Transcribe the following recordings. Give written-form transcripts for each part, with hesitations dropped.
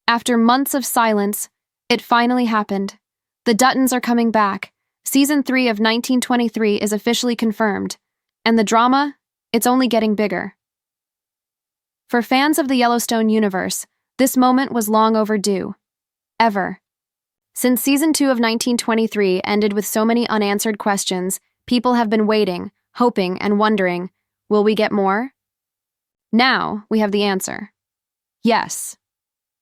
After months of silence, it finally happened. The Duttons are coming back. Season 3 of 1923 is officially confirmed. And the drama? It's only getting bigger. For fans of the Yellowstone universe, this moment was long overdue. Ever. Since Season 2 of 1923 ended with so many unanswered questions, people have been waiting, hoping, and wondering, will we get more? Now, we have the answer. Yes.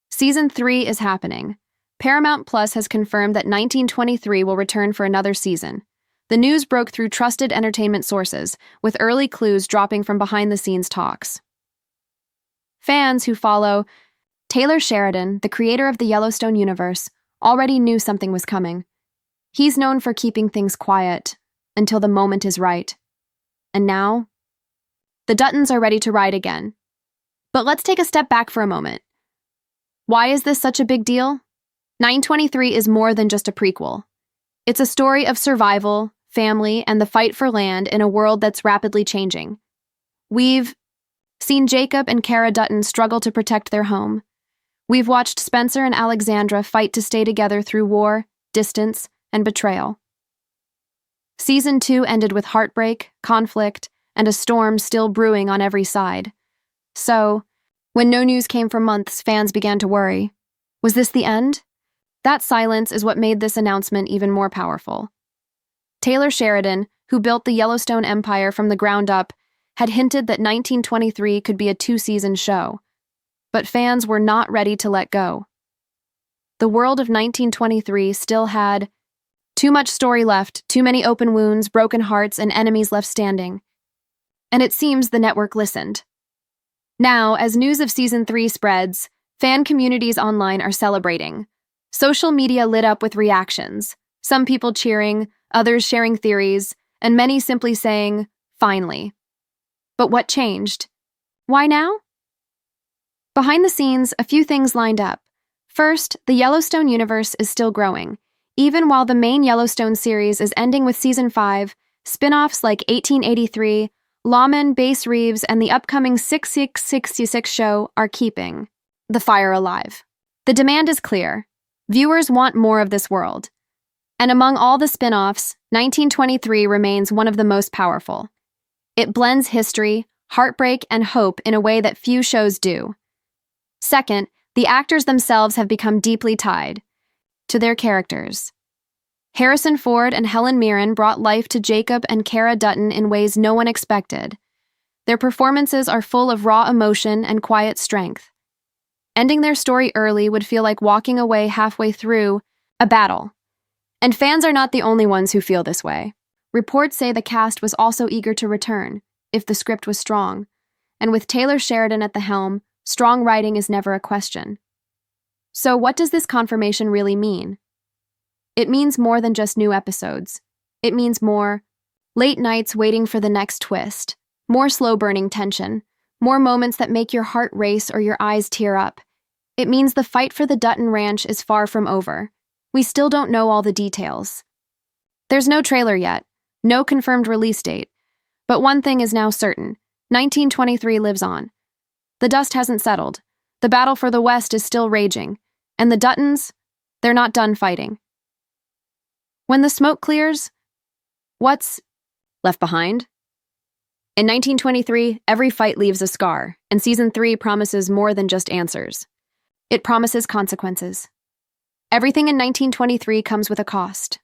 Season 3 is happening. Paramount Plus has confirmed that 1923 will return for another season. The news broke through trusted entertainment sources, with early clues dropping from behind-the-scenes talks. Fans who follow Taylor Sheridan, the creator of the Yellowstone universe, already knew something was coming. He's known for keeping things quiet until the moment is right. And now, the Duttons are ready to ride again. But let's take a step back for a moment. Why is this such a big deal? 923 is more than just a prequel. It's a story of survival, family, and the fight for land in a world that's rapidly changing. We've seen Jacob and Kara Dutton struggle to protect their home. We've watched Spencer and Alexandra fight to stay together through war, distance, and betrayal. Season 2 ended with heartbreak, conflict, and a storm still brewing on every side. So, when no news came for months, fans began to worry. Was this the end? That silence is what made this announcement even more powerful. Taylor Sheridan, who built the Yellowstone empire from the ground up, had hinted that 1923 could be a 2-season show. But fans were not ready to let go. The world of 1923 still had too much story left, too many open wounds, broken hearts, and enemies left standing. And it seems the network listened. Now, as news of Season 3 spreads, fan communities online are celebrating. Social media lit up with reactions, some people cheering, others sharing theories, and many simply saying, finally. But what changed? Why now? Behind the scenes, a few things lined up. First, the Yellowstone universe is still growing. Even while the main Yellowstone series is ending with Season 5, spin-offs like 1883, Lawman, Bass Reeves, and the upcoming 6666 show are keeping the fire alive. The demand is clear. Viewers want more of this world. And among all the spin-offs, 1923 remains one of the most powerful. It blends history, heartbreak, and hope in a way that few shows do. Second, the actors themselves have become deeply tied to their characters. Harrison Ford and Helen Mirren brought life to Jacob and Kara Dutton in ways no one expected. Their performances are full of raw emotion and quiet strength. Ending their story early would feel like walking away halfway through a battle. And fans are not the only ones who feel this way. Reports say the cast was also eager to return, if the script was strong. And with Taylor Sheridan at the helm, strong writing is never a question. So what does this confirmation really mean? It means more than just new episodes. It means more late nights waiting for the next twist, more slow-burning tension, more moments that make your heart race or your eyes tear up. It means the fight for the Dutton Ranch is far from over. We still don't know all the details. There's no trailer yet, no confirmed release date. But one thing is now certain: 1923 lives on. The dust hasn't settled. The battle for the West is still raging. And the Duttons, they're not done fighting. When the smoke clears, what's left behind? In 1923, every fight leaves a scar, and Season 3 promises more than just answers. It promises consequences. Everything in 1923 comes with a cost.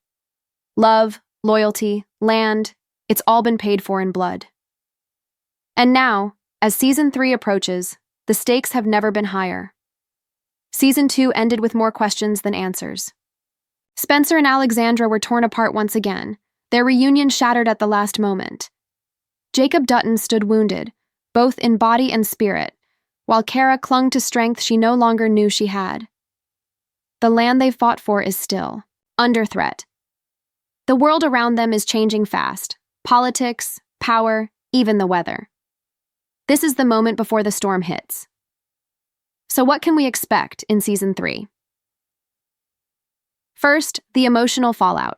Love, loyalty, land, it's all been paid for in blood. And now, as Season 3 approaches, the stakes have never been higher. Season 2 ended with more questions than answers. Spencer and Alexandra were torn apart once again, their reunion shattered at the last moment. Jacob Dutton stood wounded, both in body and spirit, while Kara clung to strength she no longer knew she had. The land they fought for is still under threat. The world around them is changing fast. Politics, power, even the weather. This is the moment before the storm hits. So what can we expect in Season 3? First, the emotional fallout.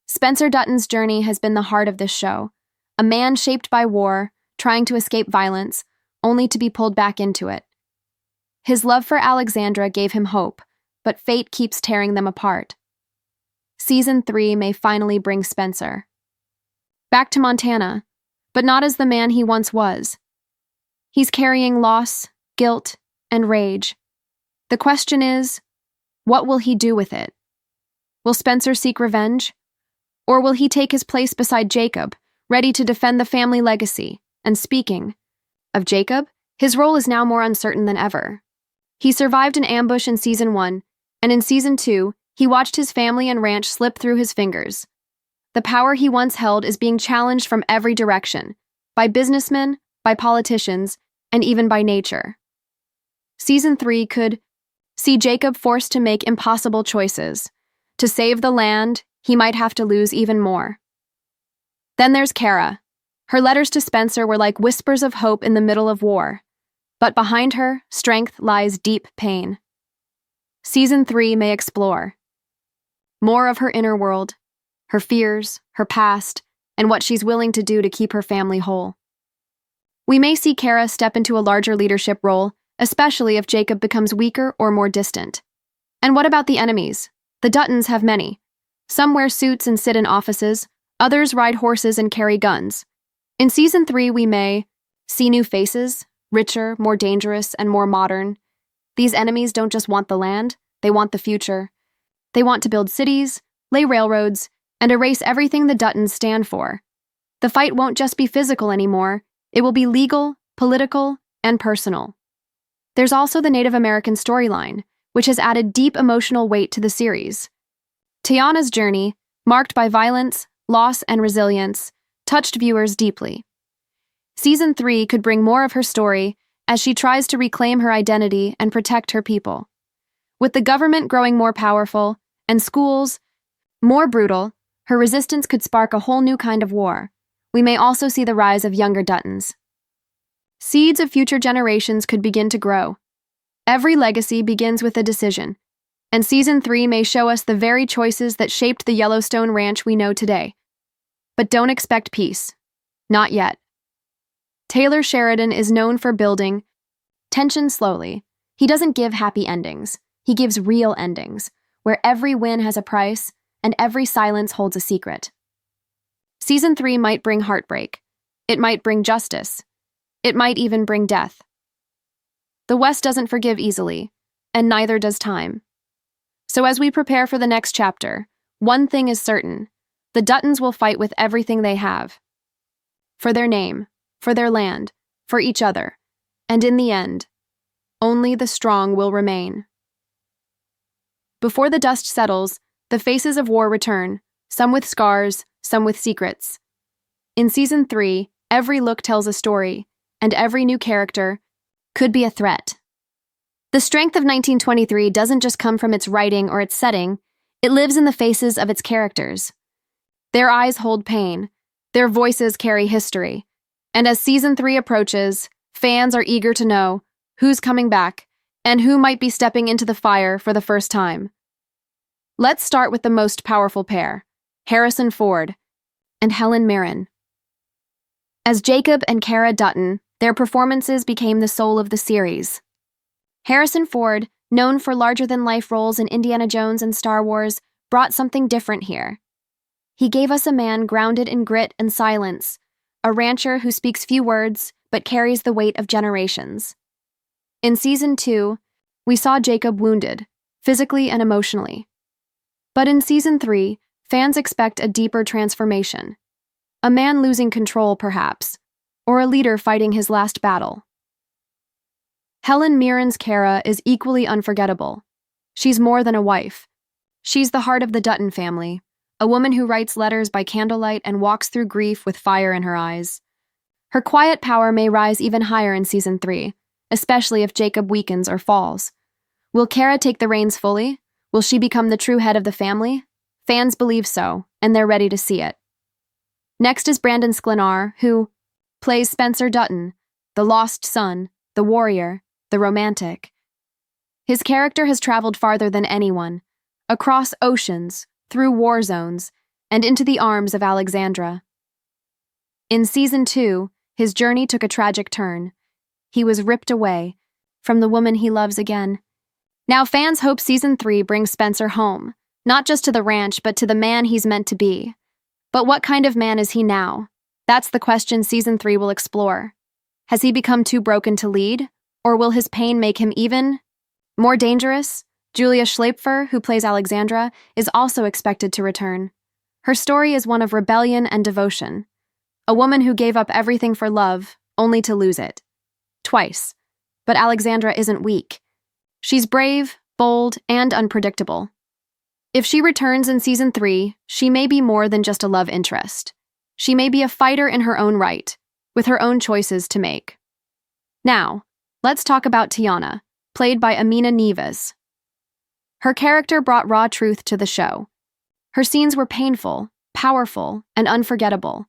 Spencer Dutton's journey has been the heart of this show. A man shaped by war, trying to escape violence, only to be pulled back into it. His love for Alexandra gave him hope, but fate keeps tearing them apart. Season 3 may finally bring Spencer back to Montana, but not as the man he once was. He's carrying loss, guilt, and rage. The question is, what will he do with it? Will Spencer seek revenge? Or will he take his place beside Jacob, ready to defend the family legacy? And speaking of Jacob, his role is now more uncertain than ever. He survived an ambush in Season 1, and in Season 2, he watched his family and ranch slip through his fingers. The power he once held is being challenged from every direction, by businessmen, by politicians, and even by nature. Season 3 could see Jacob forced to make impossible choices. To save the land, he might have to lose even more. Then there's Kara. Her letters to Spencer were like whispers of hope in the middle of war. But behind her, strength lies deep pain. Season 3 may explore more of her inner world, her fears, her past, and what she's willing to do to keep her family whole. We may see Kara step into a larger leadership role, especially if Jacob becomes weaker or more distant. And what about the enemies? The Duttons have many. Some wear suits and sit in offices, others ride horses and carry guns. In Season 3, we may see new faces, richer, more dangerous, and more modern. These enemies don't just want the land, they want the future. They want to build cities, lay railroads, and erase everything the Duttons stand for. The fight won't just be physical anymore, it will be legal, political, and personal. There's also the Native American storyline, which has added deep emotional weight to the series. Tiana's journey, marked by violence, loss, and resilience, touched viewers deeply. Season 3 could bring more of her story as she tries to reclaim her identity and protect her people. With the government growing more powerful and schools more brutal, her resistance could spark a whole new kind of war. We may also see the rise of younger Duttons. Seeds of future generations could begin to grow. Every legacy begins with a decision, and Season 3 may show us the very choices that shaped the Yellowstone ranch we know today. But don't expect peace. Not yet. Taylor Sheridan is known for building tension slowly. He doesn't give happy endings. He gives real endings, where every win has a price and every silence holds a secret. Season 3 might bring heartbreak. It might bring justice. It might even bring death. The West doesn't forgive easily, and neither does time. So as we prepare for the next chapter, one thing is certain: the Duttons will fight with everything they have. For their name, for their land, for each other, and in the end, only the strong will remain. Before the dust settles, the faces of war return, some with scars, some with secrets. In Season 3, every look tells a story, and every new character could be a threat. The strength of 1923 doesn't just come from its writing or its setting, it lives in the faces of its characters. Their eyes hold pain, their voices carry history, and as Season 3 approaches, fans are eager to know who's coming back and who might be stepping into the fire for the first time. Let's start with the most powerful pair, Harrison Ford and Helen Mirren. As Jacob and Kara Dutton, their performances became the soul of the series. Harrison Ford, known for larger-than-life roles in Indiana Jones and Star Wars, brought something different here. He gave us a man grounded in grit and silence, a rancher who speaks few words but carries the weight of generations. In Season 2, we saw Jacob wounded, physically and emotionally. But in Season 3, fans expect a deeper transformation. A man losing control, perhaps, or a leader fighting his last battle. Helen Mirren's Kara is equally unforgettable. She's more than a wife. She's the heart of the Dutton family, a woman who writes letters by candlelight and walks through grief with fire in her eyes. Her quiet power may rise even higher in Season 3, especially if Jacob weakens or falls. Will Kara take the reins fully? Will she become the true head of the family? Fans believe so, and they're ready to see it. Next is Brandon Sklenar, who plays Spencer Dutton, the lost son, the warrior, the romantic. His character has traveled farther than anyone, across oceans, through war zones, and into the arms of Alexandra. In Season 2, his journey took a tragic turn. He was ripped away, from the woman he loves again. Now fans hope Season 3 brings Spencer home, not just to the ranch, but to the man he's meant to be. But what kind of man is he now? That's the question Season 3 will explore. Has he become too broken to lead? Or will his pain make him even more dangerous? Julia Schleipfer, who plays Alexandra, is also expected to return. Her story is one of rebellion and devotion. A woman who gave up everything for love, only to lose it. Twice. But Alexandra isn't weak. She's brave, bold, and unpredictable. If she returns in Season 3, she may be more than just a love interest. She may be a fighter in her own right, with her own choices to make. Now, let's talk about Tiana, played by Amina Neves. Her character brought raw truth to the show. Her scenes were painful, powerful, and unforgettable.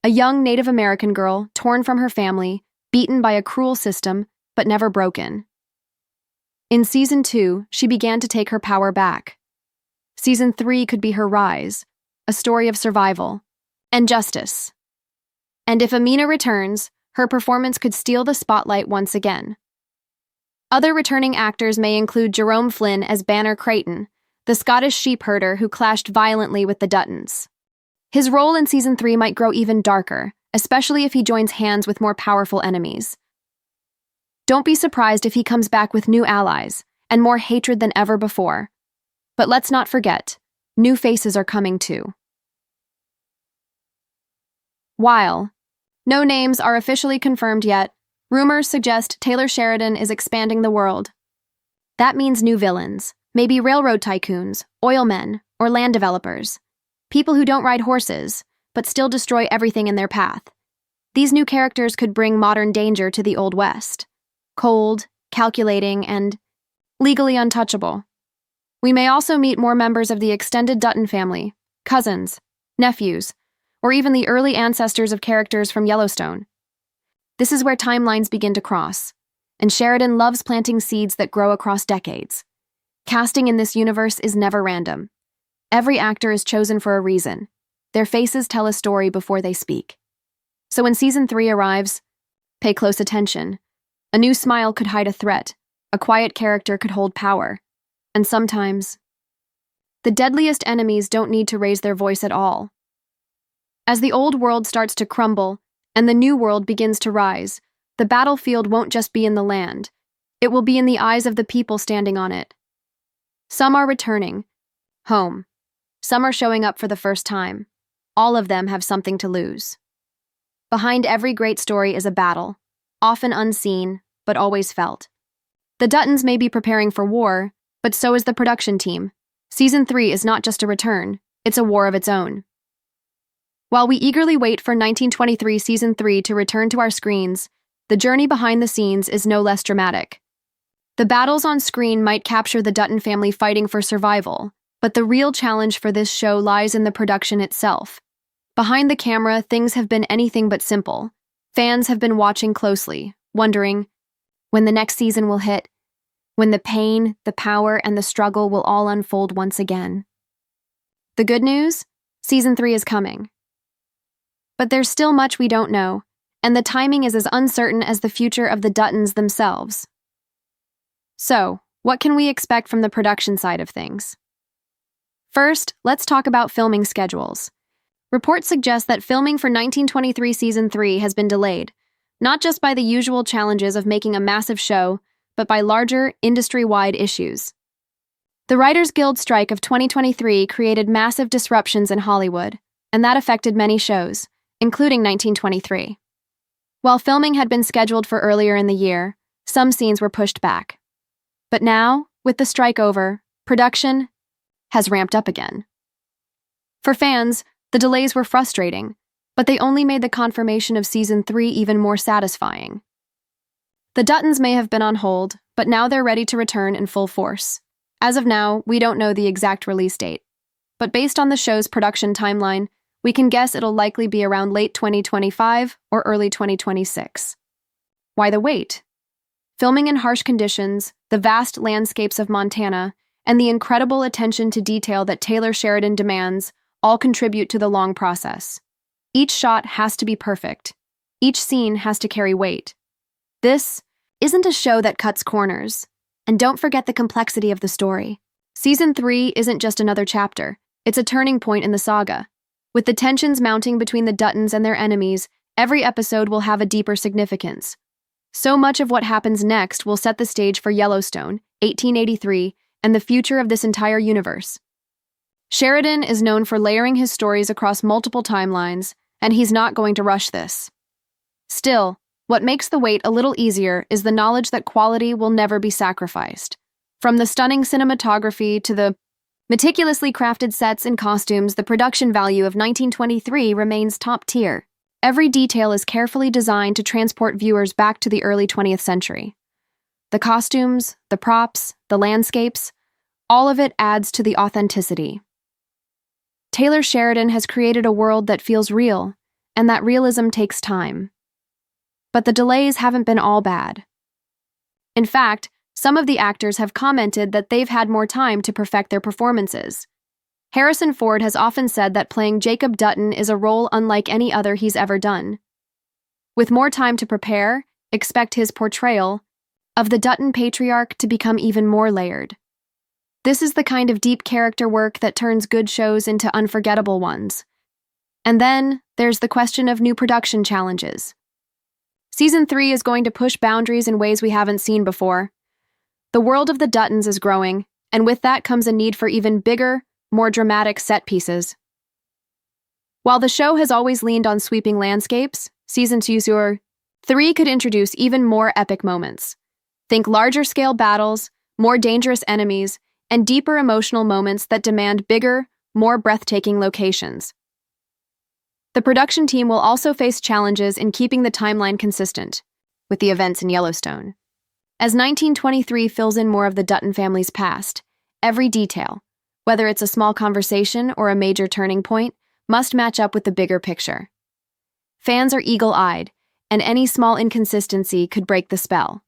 A young Native American girl, torn from her family, beaten by a cruel system, but never broken. In Season 2, she began to take her power back. Season 3 could be her rise, a story of survival and justice. And if Amina returns, her performance could steal the spotlight once again. Other returning actors may include Jerome Flynn as Banner Creighton, the Scottish sheep herder who clashed violently with the Duttons. His role in Season 3 might grow even darker, especially if he joins hands with more powerful enemies. Don't be surprised if he comes back with new allies and more hatred than ever before. But let's not forget, new faces are coming too. While no names are officially confirmed yet, rumors suggest Taylor Sheridan is expanding the world. That means new villains, maybe railroad tycoons, oil men, or land developers. People who don't ride horses, but still destroy everything in their path. These new characters could bring modern danger to the Old West. Cold, calculating, and legally untouchable. We may also meet more members of the extended Dutton family, cousins, nephews, or even the early ancestors of characters from Yellowstone. This is where timelines begin to cross, and Sheridan loves planting seeds that grow across decades. Casting in this universe is never random. Every actor is chosen for a reason. Their faces tell a story before they speak. So when Season 3 arrives, pay close attention. A new smile could hide a threat. A quiet character could hold power. And sometimes, the deadliest enemies don't need to raise their voice at all. As the old world starts to crumble and the new world begins to rise, the battlefield won't just be in the land. It will be in the eyes of the people standing on it. Some are returning home. Some are showing up for the first time. All of them have something to lose. Behind every great story is a battle, often unseen, but always felt. The Duttons may be preparing for war, but so is the production team. Season 3 is not just a return, it's a war of its own. While we eagerly wait for 1923 Season 3 to return to our screens, the journey behind the scenes is no less dramatic. The battles on screen might capture the Dutton family fighting for survival, but the real challenge for this show lies in the production itself. Behind the camera, things have been anything but simple. Fans have been watching closely, wondering when the next season will hit, when the pain, the power, and the struggle will all unfold once again. The good news? Season 3 is coming. But there's still much we don't know, and the timing is as uncertain as the future of the Duttons themselves. So, what can we expect from the production side of things? First, let's talk about filming schedules. Reports suggest that filming for 1923 Season 3 has been delayed, not just by the usual challenges of making a massive show, but by larger, industry-wide issues. The Writers Guild strike of 2023 created massive disruptions in Hollywood, and that affected many shows, including 1923. While filming had been scheduled for earlier in the year, some scenes were pushed back. But now, with the strike over, production has ramped up again. For fans, the delays were frustrating, but they only made the confirmation of Season 3 even more satisfying. The Duttons may have been on hold, but now they're ready to return in full force. As of now, we don't know the exact release date, but based on the show's production timeline, we can guess it'll likely be around late 2025 or early 2026. Why the wait? Filming in harsh conditions, the vast landscapes of Montana, and the incredible attention to detail that Taylor Sheridan demands all contribute to the long process. Each shot has to be perfect. Each scene has to carry weight. This isn't a show that cuts corners. And don't forget the complexity of the story. Season 3 isn't just another chapter, it's a turning point in the saga. With the tensions mounting between the Duttons and their enemies, every episode will have a deeper significance. So much of what happens next will set the stage for Yellowstone, 1883, and the future of this entire universe. Sheridan is known for layering his stories across multiple timelines, and he's not going to rush this. Still, what makes the wait a little easier is the knowledge that quality will never be sacrificed. From the stunning cinematography to the meticulously crafted sets and costumes, the production value of 1923 remains top tier. Every detail is carefully designed to transport viewers back to the early 20th century. The costumes, the props, the landscapes, all of it adds to the authenticity. Taylor Sheridan has created a world that feels real, and that realism takes time. But the delays haven't been all bad. In fact, some of the actors have commented that they've had more time to perfect their performances. Harrison Ford has often said that playing Jacob Dutton is a role unlike any other he's ever done. With more time to prepare, expect his portrayal of the Dutton patriarch to become even more layered. This is the kind of deep character work that turns good shows into unforgettable ones. And then, there's the question of new production challenges. Season 3 is going to push boundaries in ways we haven't seen before. The world of the Duttons is growing, and with that comes a need for even bigger, more dramatic set pieces. While the show has always leaned on sweeping landscapes, Season 3 could introduce even more epic moments. Think larger-scale battles, more dangerous enemies, and deeper emotional moments that demand bigger, more breathtaking locations. The production team will also face challenges in keeping the timeline consistent with the events in Yellowstone. As 1923 fills in more of the Dutton family's past, every detail, whether it's a small conversation or a major turning point, must match up with the bigger picture. Fans are eagle-eyed, and any small inconsistency could break the spell.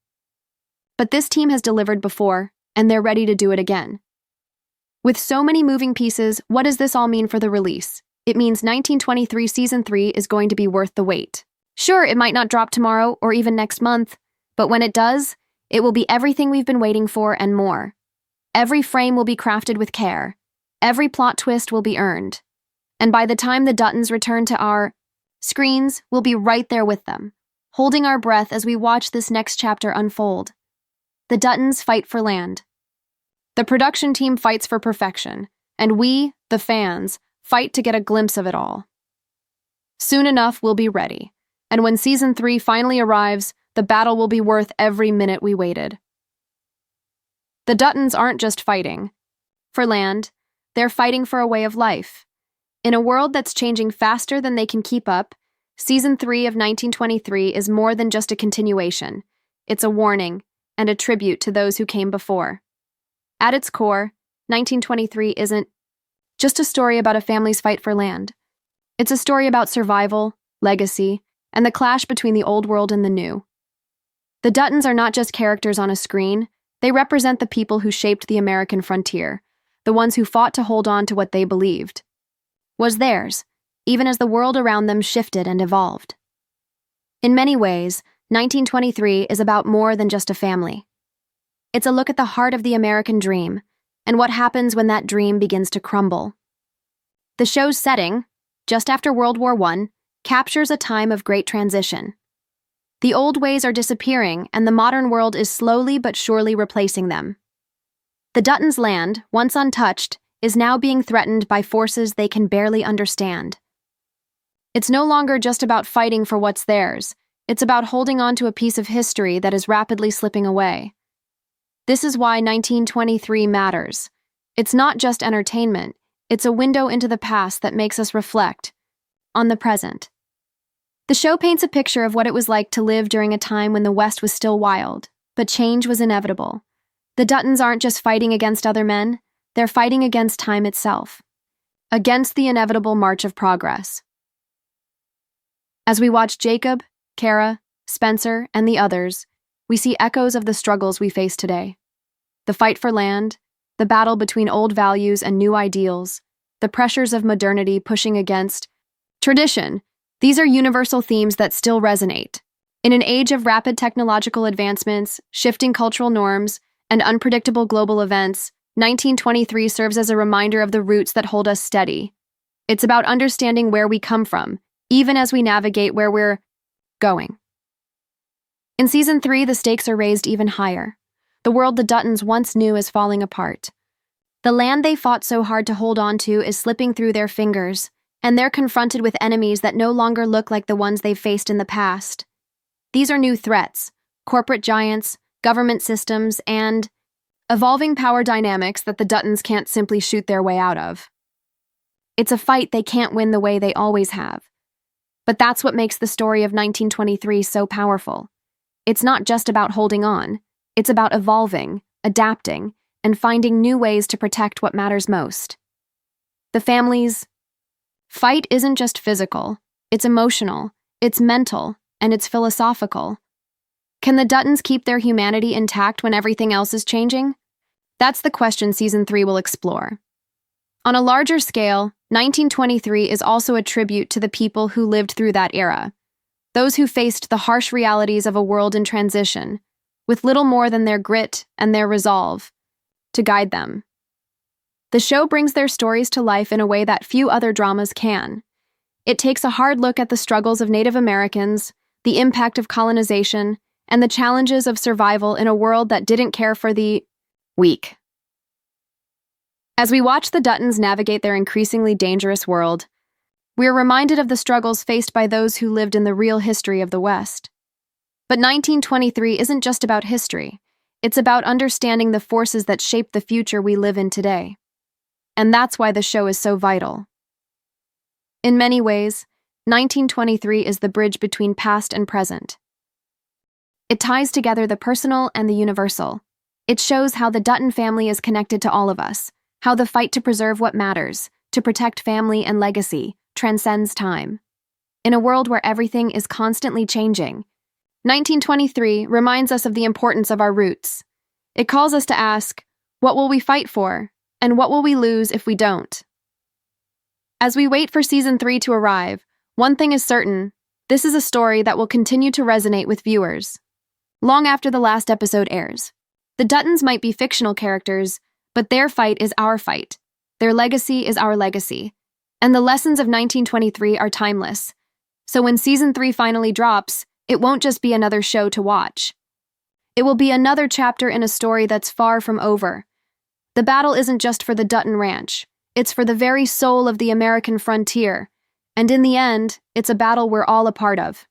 But this team has delivered before, and they're ready to do it again. With so many moving pieces, what does this all mean for the release? It means 1923 Season 3 is going to be worth the wait. Sure, it might not drop tomorrow or even next month, but when it does, it will be everything we've been waiting for and more. Every frame will be crafted with care. Every plot twist will be earned. And by the time the Duttons return to our screens, we'll be right there with them, holding our breath as we watch this next chapter unfold. The Duttons fight for land. The production team fights for perfection, and we, the fans, fight to get a glimpse of it all. Soon enough, we'll be ready, and when Season 3 finally arrives, the battle will be worth every minute we waited. The Duttons aren't just fighting for land, they're fighting for a way of life. In a world that's changing faster than they can keep up, Season 3 of 1923 is more than just a continuation. It's a warning and a tribute to those who came before. At its core, 1923 isn't just a story about a family's fight for land. It's a story about survival, legacy, and the clash between the old world and the new. The Duttons are not just characters on a screen, they represent the people who shaped the American frontier, the ones who fought to hold on to what they believed was theirs, even as the world around them shifted and evolved. In many ways, 1923 is about more than just a family. It's a look at the heart of the American dream, and what happens when that dream begins to crumble. The show's setting, just after World War I, captures a time of great transition. The old ways are disappearing, and the modern world is slowly but surely replacing them. The Duttons' land, once untouched, is now being threatened by forces they can barely understand. It's no longer just about fighting for what's theirs, it's about holding on to a piece of history that is rapidly slipping away. This is why 1923 matters. It's not just entertainment, it's a window into the past that makes us reflect on the present. The show paints a picture of what it was like to live during a time when the West was still wild, but change was inevitable. The Duttons aren't just fighting against other men, they're fighting against time itself, against the inevitable march of progress. As we watch Jacob, Kara, Spencer, and the others, we see echoes of the struggles we face today. The fight for land, the battle between old values and new ideals, the pressures of modernity pushing against tradition. These are universal themes that still resonate. In an age of rapid technological advancements, shifting cultural norms, and unpredictable global events, 1923 serves as a reminder of the roots that hold us steady. It's about understanding where we come from, even as we navigate where we're going. In Season 3, the stakes are raised even higher. The world the Duttons once knew is falling apart. The land they fought so hard to hold on to is slipping through their fingers, and they're confronted with enemies that no longer look like the ones they've faced in the past. These are new threats: corporate giants, government systems, and evolving power dynamics that the Duttons can't simply shoot their way out of. It's a fight they can't win the way they always have. But that's what makes the story of 1923 so powerful. It's not just about holding on. It's about evolving, adapting, and finding new ways to protect what matters most. The family's fight isn't just physical. It's emotional, it's mental, and it's philosophical. Can the Duttons keep their humanity intact when everything else is changing? That's the question Season 3 will explore. On a larger scale, 1923 is also a tribute to the people who lived through that era, those who faced the harsh realities of a world in transition, with little more than their grit and their resolve to guide them. The show brings their stories to life in a way that few other dramas can. It takes a hard look at the struggles of Native Americans, the impact of colonization, and the challenges of survival in a world that didn't care for the weak. As we watch the Duttons navigate their increasingly dangerous world, we are reminded of the struggles faced by those who lived in the real history of the West. But 1923 isn't just about history. It's about understanding the forces that shape the future we live in today. And that's why the show is so vital. In many ways, 1923 is the bridge between past and present. It ties together the personal and the universal. It shows how the Dutton family is connected to all of us, how the fight to preserve what matters, to protect family and legacy, transcends time. In a world where everything is constantly changing, 1923 reminds us of the importance of our roots. It calls us to ask, what will we fight for, and what will we lose if we don't? As we wait for Season 3 to arrive, one thing is certain: this is a story that will continue to resonate with viewers long after the last episode airs. The Duttons might be fictional characters, but their fight is our fight. Their legacy is our legacy. And the lessons of 1923 are timeless. So when Season 3 finally drops, it won't just be another show to watch. It will be another chapter in a story that's far from over. The battle isn't just for the Dutton Ranch. It's for the very soul of the American frontier. And in the end, it's a battle we're all a part of.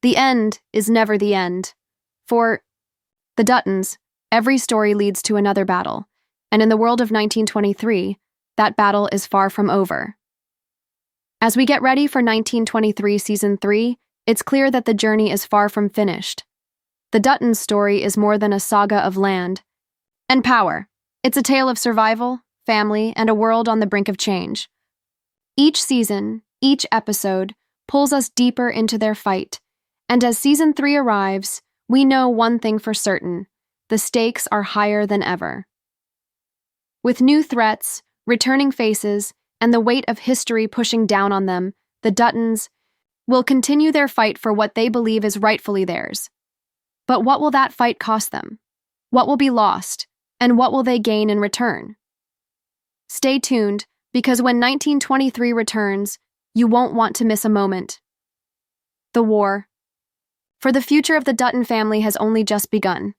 The end is never the end. For the Duttons, every story leads to another battle. And in the world of 1923, that battle is far from over. As we get ready for 1923 Season 3, it's clear that the journey is far from finished. The Duttons' story is more than a saga of land and power. It's a tale of survival, family, and a world on the brink of change. Each season, each episode, pulls us deeper into their fight. And as Season 3 arrives, we know one thing for certain: the stakes are higher than ever. With new threats, returning faces, and the weight of history pushing down on them, the Duttons will continue their fight for what they believe is rightfully theirs. But what will that fight cost them? What will be lost? And what will they gain in return? Stay tuned, because when 1923 returns, you won't want to miss a moment. The war. For the future of the Dutton family has only just begun.